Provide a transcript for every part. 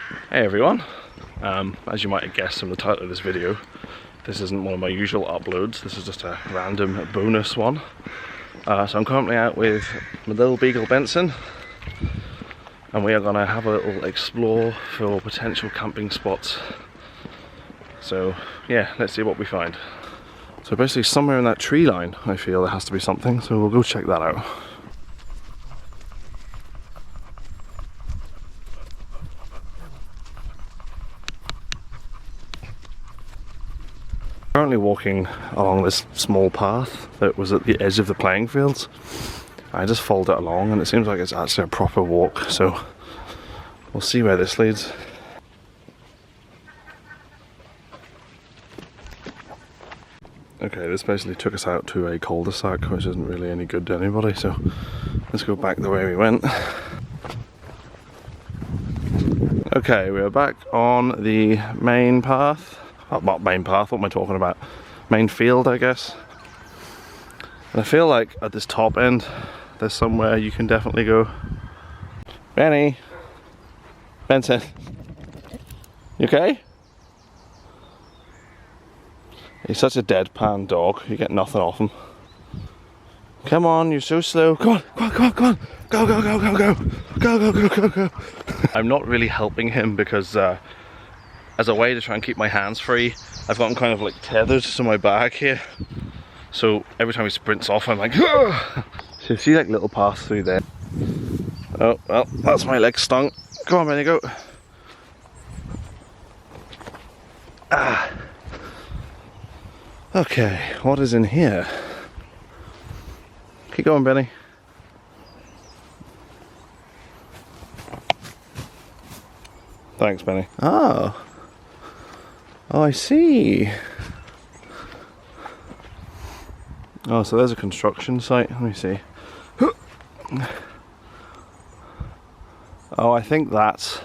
Hey everyone, as you might have guessed from the title of this video, this isn't one of my usual uploads. This is just a random bonus one. So I'm currently out with my little Beagle Benson, and we are going to have a little explore for potential camping spots. So yeah, let's see what we find. So basically somewhere in that tree line I feel there has to be something, so we'll go check that out. Currently walking along this small path that was at the edge of the playing fields. I just followed it along and it seems like it's actually a proper walk, so we'll see where this leads. Okay, this basically took us out to a cul-de-sac, which isn't really any good to anybody, so let's go back the way we went. Okay, we are back on the main path. Oh, not main path, what am I talking about? Main field, I guess. And I feel like at this top end, there's somewhere you can definitely go. Benny! Benson! You okay? He's such a deadpan dog, you get nothing off him. Come on, you're so slow. Come on, come on, come on, come on. Go, go, go, go, go. Go, go, go, go, go. I'm not really helping him because as a way to try and keep my hands free, I've got him kind of like tethered to my bag here. So every time he sprints off, I'm like, ah! So you see like little paths through there. Oh, well, that's my leg stung. Come on, Benny, go. Ah. Okay, what is in here? Keep going, Benny. Thanks, Benny. Oh. Oh, I see. Oh, so there's a construction site. Let me see. Oh, I think that's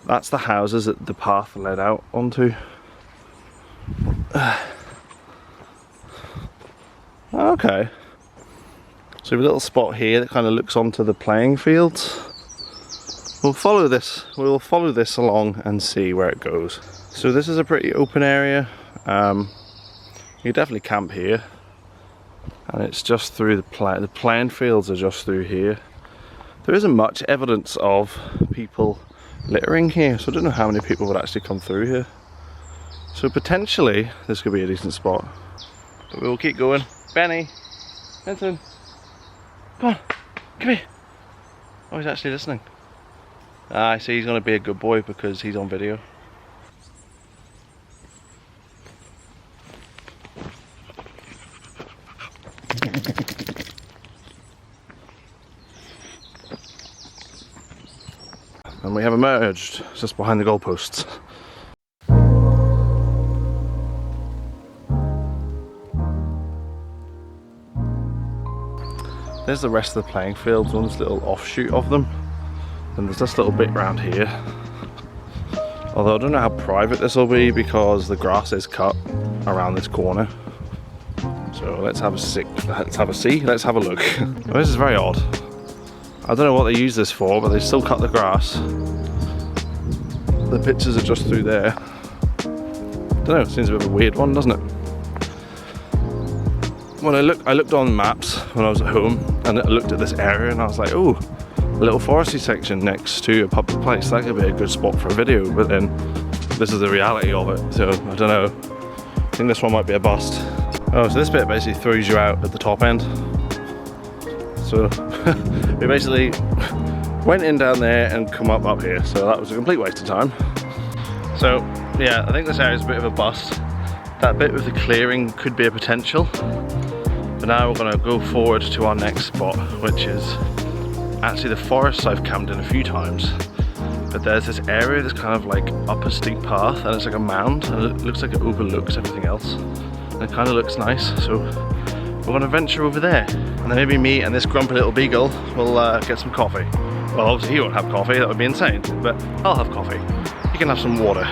the houses that the path led out onto. Okay. So we have a little spot here that kind of looks onto the playing fields. We'll follow this along and see where it goes. So this is a pretty open area. You definitely camp here, and it's just through the playing fields are just through here. There isn't much evidence of people littering here, so I don't know how many people would actually come through here. So potentially this could be a decent spot. But we'll keep going. Benny, Benson, come on, come here. Oh, he's actually listening. I see he's going to be a good boy because he's on video. And we have emerged just behind the goalposts. There's the rest of the playing fields, one little offshoot of them. And there's this little bit around here. Although I don't know how private this will be because the grass is cut around this corner. So let's have a look. Well, this is very odd. I don't know what they use this for, but they still cut the grass. The pictures are just through there. I don't know, it seems a bit of a weird one, doesn't it? When I looked on maps when I was at home and I looked at this area and I was like, oh, a little foresty section next to a public place, that could be a good spot for a video, but then this is the reality of it, so I don't know. I think this one might be a bust. Oh, so this bit basically throws you out at the top end. So we basically went in down there and come up here, so that was a complete waste of time. So yeah, I think this area is a bit of a bust. That bit with the clearing could be a potential, but now we're going to go forward to our next spot, which is actually the forest I've camped in a few times. But there's this area that's kind of like up a steep path, and it's like a mound, and it looks like it overlooks everything else. And it kind of looks nice, so we're going to venture over there. And then maybe me and this grumpy little Beagle will get some coffee. Well, obviously he won't have coffee, that would be insane, but I'll have coffee. You can have some water.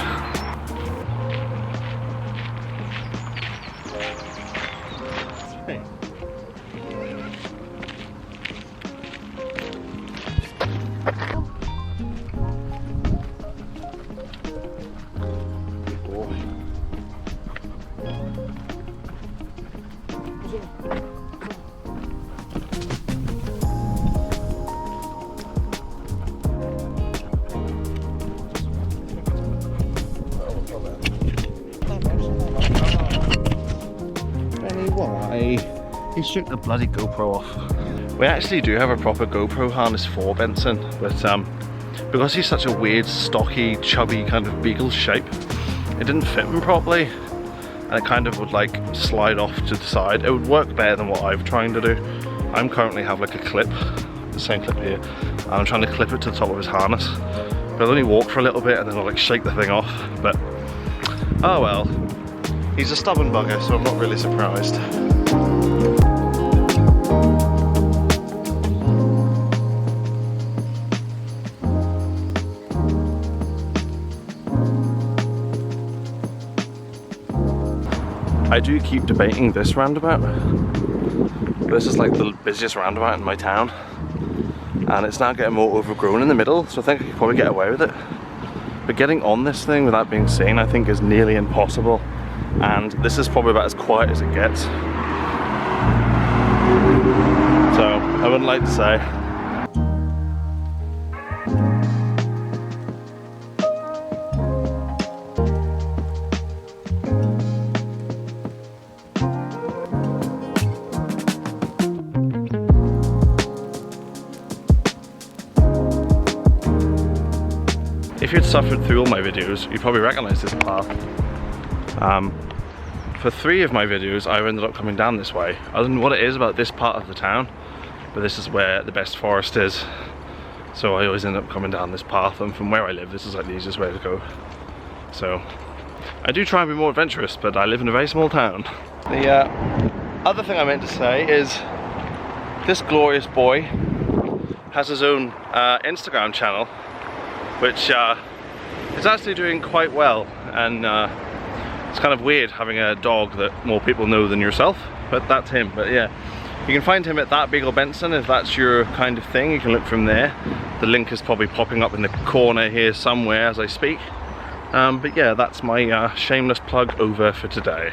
He shook the bloody GoPro off. We actually do have a proper GoPro harness for Benson, but because he's such a weird, stocky, chubby kind of beagle shape, it didn't fit him properly, and it kind of would like slide off to the side. It would work better than what I'm trying to do. I'm currently have like a clip, the same clip here, and I'm trying to clip it to the top of his harness. But I'll only walk for a little bit and then I'll like shake the thing off, but oh well. He's a stubborn bugger, so I'm not really surprised. I do keep debating this roundabout. This is like the busiest roundabout in my town, and it's now getting more overgrown in the middle, so I think I could probably get away with it. But getting on this thing without being seen, I think, is nearly impossible. And this is probably about as quiet as it gets. So I wouldn't like to say. If you'd suffered through all my videos, you'd probably recognize this path. For 3 of my videos, I ended up coming down this way. I don't know what it is about this part of the town, but this is where the best forest is. So I always end up coming down this path, and from where I live, this is like the easiest way to go. So I do try and be more adventurous, but I live in a very small town. The other thing I meant to say is this glorious boy has his own Instagram channel, which is actually doing quite well, and it's kind of weird having a dog that more people know than yourself, but that's him. But yeah, you can find him at that Beagle Benson if that's your kind of thing. You can look from there. The link is probably popping up in the corner here somewhere as I speak. But yeah, that's my shameless plug over for today.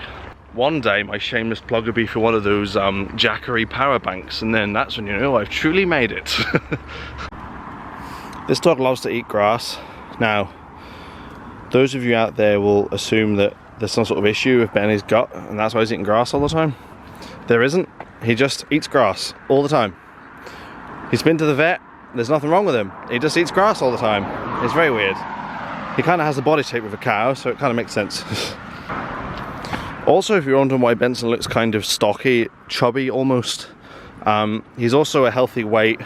One day my shameless plug would be for one of those Jackery power banks, and then that's when you know I've truly made it. This dog loves to eat grass. Now, those of you out there will assume that there's some sort of issue with Benny's gut, and that's why he's eating grass all the time. There isn't. He just eats grass all the time. He's been to the vet. There's nothing wrong with him. He just eats grass all the time. It's very weird. He kind of has the body shape of a cow, so it kind of makes sense. Also, if you're wondering why Benson looks kind of stocky, chubby almost, he's also a healthy weight.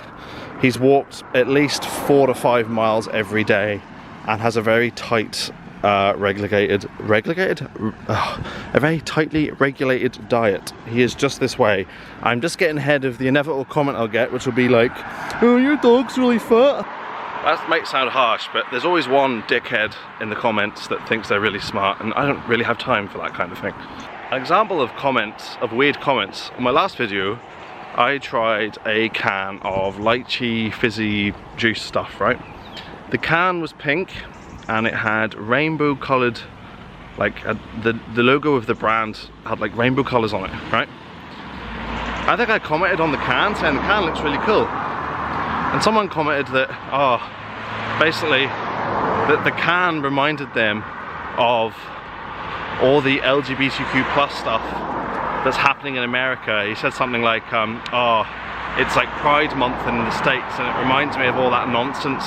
He's walked at least 4 to 5 miles every day and has a very tight, a very tightly regulated diet. He is just this way. I'm just getting ahead of the inevitable comment I'll get, which will be like, oh, your dog's really fat. That might sound harsh, but there's always one dickhead in the comments that thinks they're really smart, and I don't really have time for that kind of thing. An example of comments, of weird comments, on my last video, I tried a can of lychee fizzy juice stuff, right? The can was pink and it had rainbow coloured, like the logo of the brand had like rainbow colours on it, right? I think I commented on the can saying the can looks really cool. And someone commented that, basically, that the can reminded them of all the LGBTQ plus stuff that's happening in America. He said something like, it's like Pride Month in the States and it reminds me of all that nonsense.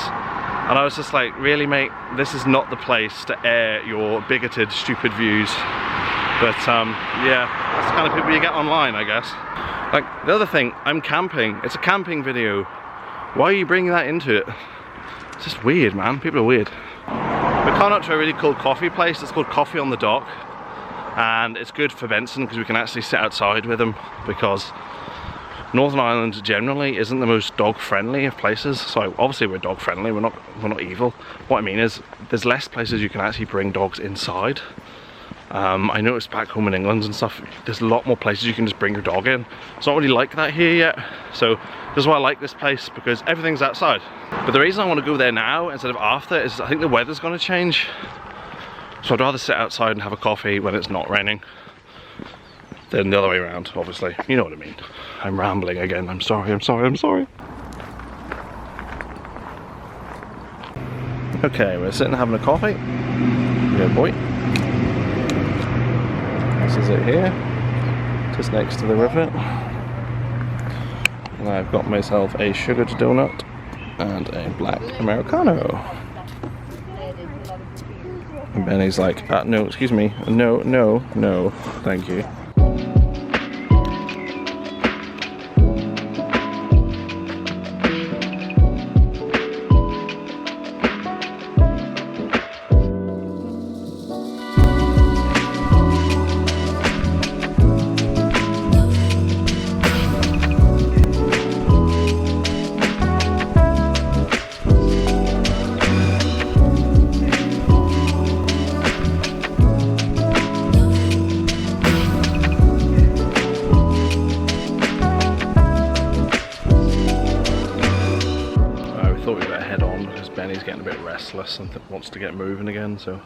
And I was just like, really mate, this is not the place to air your bigoted, stupid views. But yeah, that's the kind of people you get online, I guess. Like, the other thing, I'm camping. It's a camping video. Why are you bringing that into it? It's just weird, man. People are weird. We're coming up to a really cool coffee place. It's called Coffee on the Dock. And it's good for Benson because we can actually sit outside with him, because Northern Ireland generally isn't the most dog friendly of places. So obviously we're dog friendly, we're not evil. What I mean is there's less places you can actually bring dogs inside. I noticed back home in England and stuff, there's a lot more places you can just bring your dog in. It's not really like that here yet. So this is why I like this place, because everything's outside. But the reason I want to go there now instead of after is I think the weather's going to change. So I'd rather sit outside and have a coffee when it's not raining than the other way around, obviously. You know what I mean. I'm rambling again. I'm sorry. Okay, we're sitting having a coffee. Good boy. This is it here, just next to the river. And I've got myself a sugared donut and a black Americano. And Benny's like, no, excuse me, no, no, no, thank you. Benny's getting a bit restless and wants to get moving again, so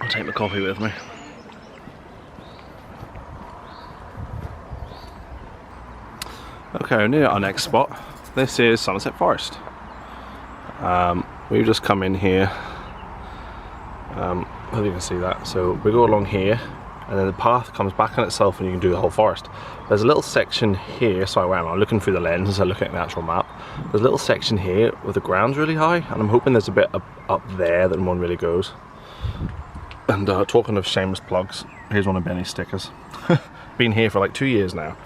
I'll take my coffee with me. Okay, we're near our next spot. This is Somerset Forest. We've just come in here. Hope you can see that. So we go along here, and then the path comes back on itself and you can do the whole forest. There's a little section here, sorry, I'm looking through the lens as I look at the actual map. There's a little section here where the ground's really high, and I'm hoping there's a bit up there that one really goes. And talking of shameless plugs, here's one of Benny's stickers. Been here for like 2 years now.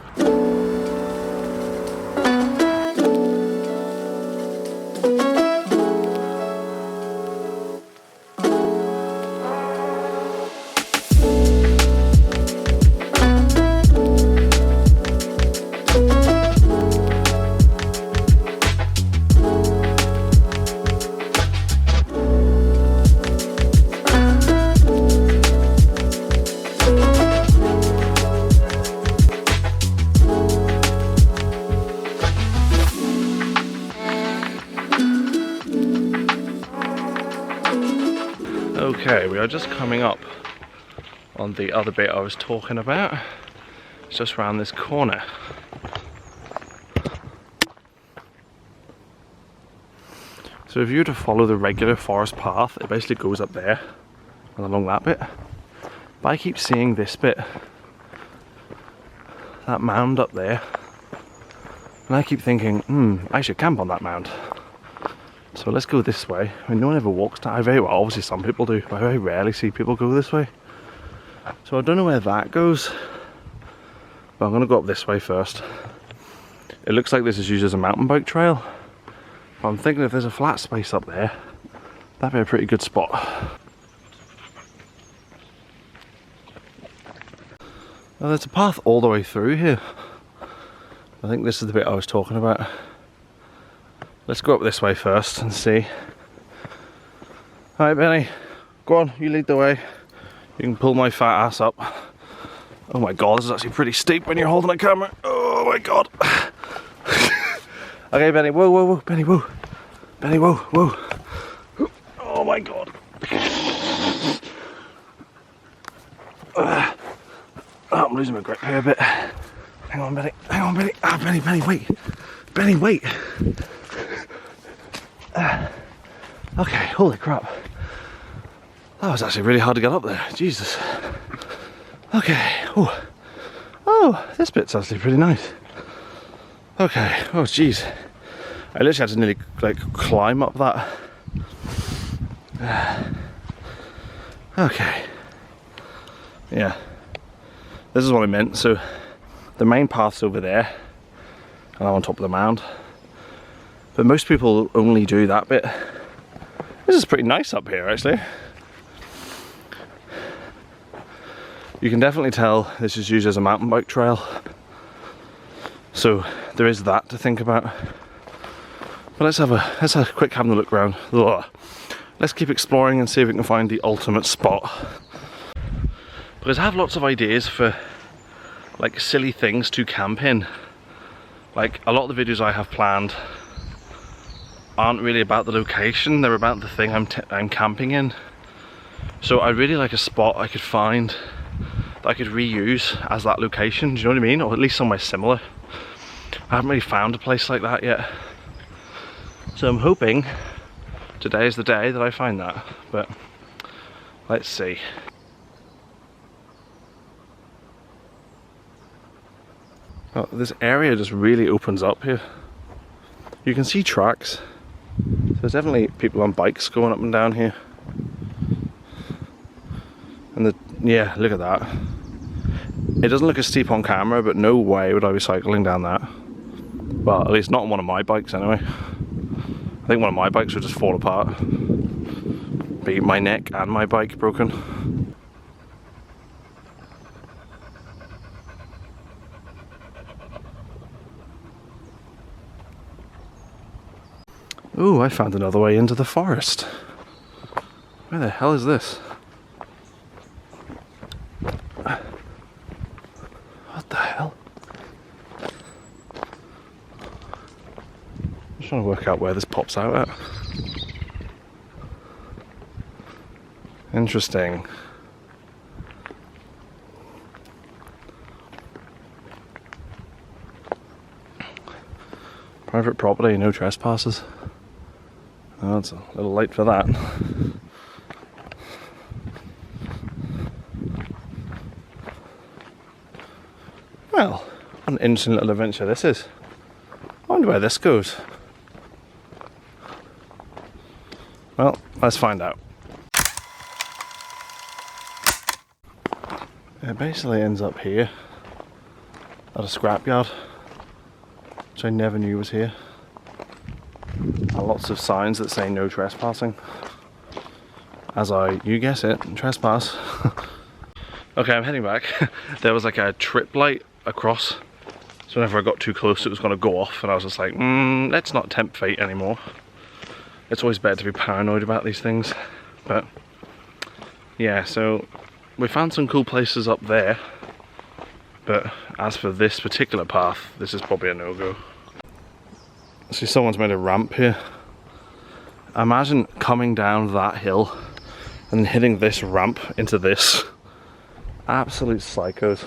Okay, we are just coming up on the other bit I was talking about. It's just around this corner. So if you were to follow the regular forest path, it basically goes up there and along that bit. But I keep seeing this bit, that mound up there, and I keep thinking, I should camp on that mound. So let's go this way. I mean, no one ever walks down. Obviously some people do, but I very rarely see people go this way. So I don't know where that goes, but I'm gonna go up this way first. It looks like this is used as a mountain bike trail, but I'm thinking if there's a flat space up there, that'd be a pretty good spot. Well, there's a path all the way through here. I think this is the bit I was talking about. Let's go up this way first and see. Alright, Benny, go on, you lead the way. You can pull my fat ass up. Oh my god, this is actually pretty steep when you're holding a camera. Oh my god. Okay, Benny, whoa, whoa, whoa, Benny, whoa. Benny, whoa, whoa. Oh my god. I'm losing my grip here a bit. Hang on, Benny, hang on, Benny. Ah, Benny, Benny, wait. Benny, wait. Okay, holy crap. That was actually really hard to get up there. Jesus. Okay. Oh, this bit's actually pretty nice. Okay. Oh, jeez. I literally had to nearly like climb up that. Okay. Yeah. This is what I meant. So the main path's over there, and I'm on top of the mound. But most people only do that bit. This is pretty nice up here, actually. You can definitely tell this is used as a mountain bike trail. So there is that to think about. But let's have a quick having a look around. Ugh. Let's keep exploring and see if we can find the ultimate spot. Because I have lots of ideas for like silly things to camp in. Like a lot of the videos I have planned aren't really about the location, they're about the thing I'm camping in. So I'd really like a spot I could find that I could reuse as that location, do you know what I mean? Or at least somewhere similar. I haven't really found a place like that yet. So I'm hoping today is the day that I find that, but let's see. Oh, this area just really opens up here. You can see tracks. So there's definitely people on bikes going up and down here. And yeah, look at that. It doesn't look as steep on camera, but no way would I be cycling down that. Well, at least not on one of my bikes anyway. I think one of my bikes would just fall apart. Be my neck and my bike broken. Ooh, I found another way into the forest. Where the hell is this? What the hell? I'm just trying to work out where this pops out at. Interesting. Private property, no trespassers. Oh, it's a little late for that. Well, what an interesting little adventure this is. I wonder where this goes. Well, let's find out. It basically ends up here at a scrapyard, which I never knew was here. And lots of signs that say no trespassing. You guess it, trespass. Okay, I'm heading back. There was like a trip light across, so whenever I got too close it was going to go off, and I was just like, let's not tempt fate anymore. It's always better to be paranoid about these things. But yeah, so we found some cool places up there, but as for this particular path, this is probably a no-go. See, someone's made a ramp here. Imagine coming down that hill and hitting this ramp into this. Absolute psychos.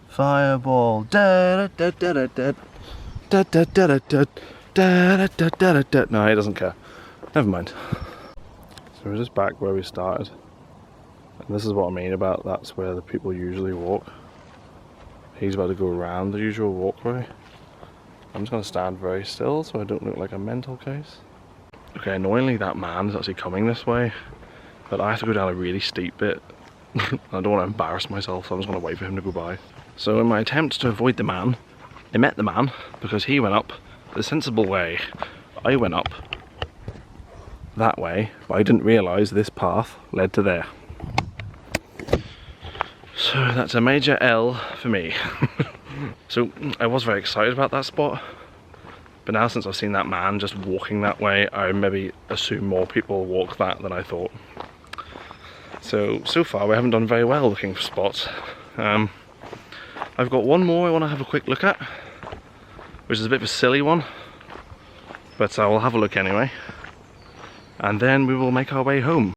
Fireball. Da da da da da da da da da da da da da da. No, he doesn't care. Never mind. So we're just back where we started. And this is what I mean about that's where the people usually walk. He's about to go around the usual walkway. I'm just going to stand very still so I don't look like a mental case. Okay, annoyingly that man is actually coming this way, but I have to go down a really steep bit. I don't want to embarrass myself, so I'm just going to wait for him to go by. So in my attempt to avoid the man, I met the man because he went up the sensible way. I went up that way, but I didn't realise this path led to there. So that's a major L for me. So I was very excited about that spot, but now since I've seen that man just walking that way, I maybe assume more people walk that than I thought. So far we haven't done very well looking for spots. I've got one more I want to have a quick look at, which is a bit of a silly one, but I will have a look anyway, and then we will make our way home.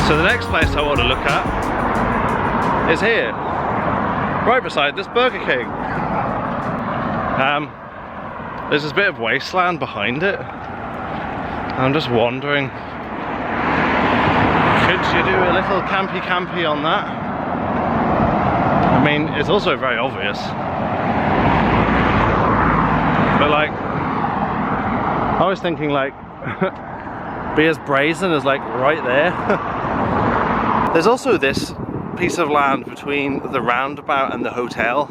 So the next place I want to look at is here, right beside this Burger King. There's this bit of wasteland behind it. I'm just wondering, could you do a little campy on that? I mean, it's also very obvious, but like, I was thinking like, be as brazen as like right there. There's also this piece of land between the roundabout and the hotel.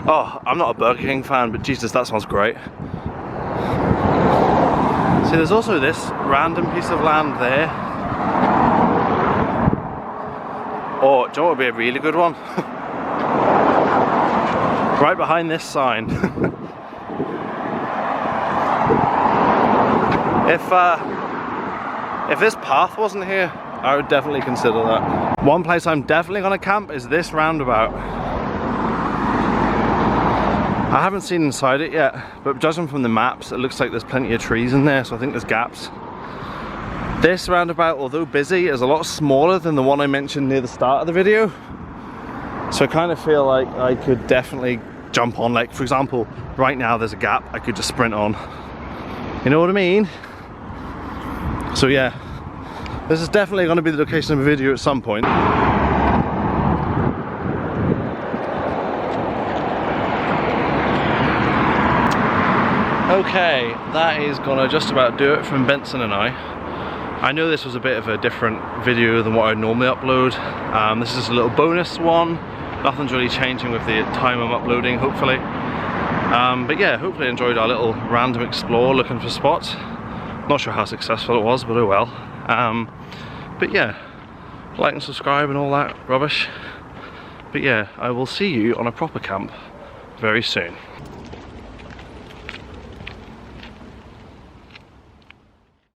Oh, I'm not a Burger King fan, but Jesus, that sounds great. See, there's also this random piece of land there. Oh, do you know what would be a really good one? Right behind this sign. If this path wasn't here, I would definitely consider that. One place I'm definitely gonna camp is this roundabout. I haven't seen inside it yet, but judging from the maps, it looks like there's plenty of trees in there, so I think there's gaps. This roundabout, although busy, is a lot smaller than the one I mentioned near the start of the video. So I kind of feel like I could definitely jump on, like for example, right now there's a gap, I could just sprint on. You know what I mean? So yeah, this is definitely going to be the location of a video at some point. Okay, that is gonna just about do it from Benson and I know this was a bit of a different video than what I'd normally upload. This is a little bonus one. Nothing's really changing with the time I'm uploading, hopefully. But yeah, hopefully enjoyed our little random explore looking for spots. Not sure how successful it was, but oh well. But yeah, like and subscribe and all that rubbish. But yeah, I will see you on a proper camp very soon.